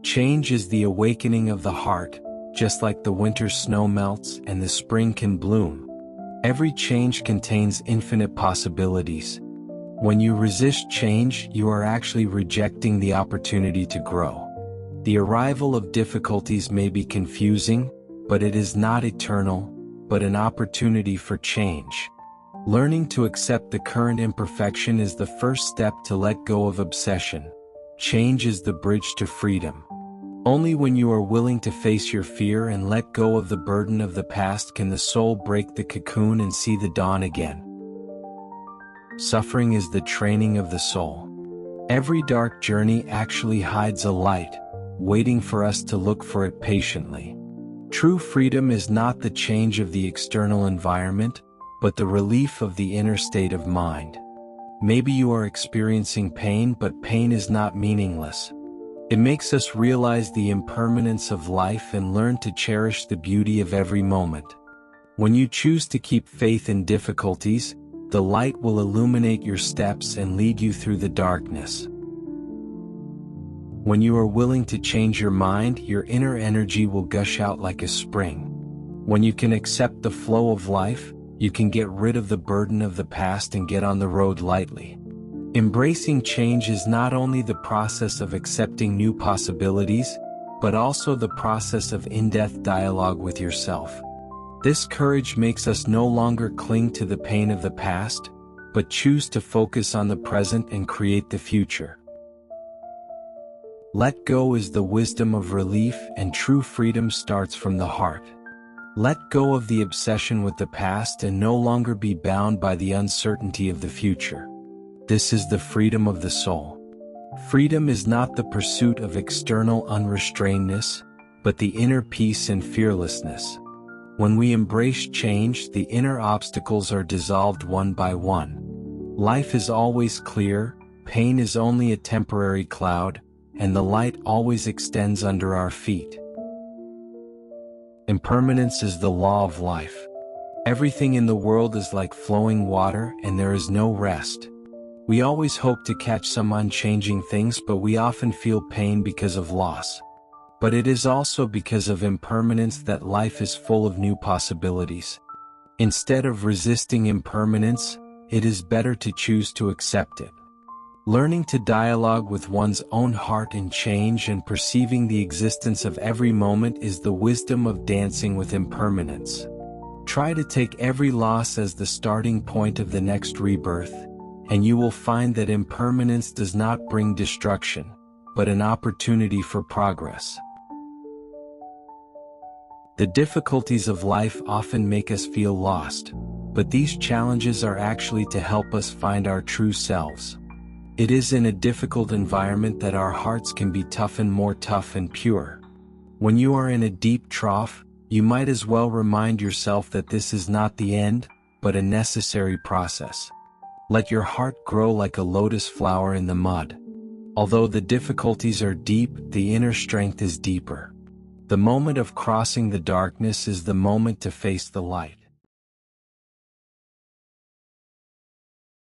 Change is the awakening of the heart, just like the winter snow melts and the spring can bloom. Every change contains infinite possibilities. When you resist change, you are actually rejecting the opportunity to grow. The arrival of difficulties may be confusing, but it is not eternal, but an opportunity for change. Learning to accept the current imperfection is the first step to let go of obsession. Change is the bridge to freedom. Only when you are willing to face your fear and let go of the burden of the past can the soul break the cocoon and see the dawn again. Suffering is the training of the soul. Every dark journey actually hides a light, waiting for us to look for it patiently. True freedom is not the change of the external environment, but the relief of the inner state of mind. Maybe you are experiencing pain, but pain is not meaningless. It makes us realize the impermanence of life and learn to cherish the beauty of every moment. When you choose to keep faith in difficulties, the light will illuminate your steps and lead you through the darkness. When you are willing to change your mind, your inner energy will gush out like a spring. When you can accept the flow of life, you can get rid of the burden of the past and get on the road lightly. Embracing change is not only the process of accepting new possibilities, but also the process of in-depth dialogue with yourself. This courage makes us no longer cling to the pain of the past, but choose to focus on the present and create the future. Let go is the wisdom of relief, and true freedom starts from the heart. Let go of the obsession with the past and no longer be bound by the uncertainty of the future. This is the freedom of the soul. Freedom is not the pursuit of external unrestrainedness, but the inner peace and fearlessness. When we embrace change, the inner obstacles are dissolved one by one. Life is always clear, pain is only a temporary cloud, and the light always extends under our feet. Impermanence is the law of life. Everything in the world is like flowing water, and there is no rest. We always hope to catch some unchanging things, but we often feel pain because of loss. But it is also because of impermanence that life is full of new possibilities. Instead of resisting impermanence, it is better to choose to accept it. Learning to dialogue with one's own heart in change and perceiving the existence of every moment is the wisdom of dancing with impermanence. Try to take every loss as the starting point of the next rebirth, and you will find that impermanence does not bring destruction, but an opportunity for progress. The difficulties of life often make us feel lost, but these challenges are actually to help us find our true selves. It is in a difficult environment that our hearts can be more tough and pure. When you are in a deep trough, you might as well remind yourself that this is not the end, but a necessary process. Let your heart grow like a lotus flower in the mud. Although the difficulties are deep, the inner strength is deeper. The moment of crossing the darkness is the moment to face the light.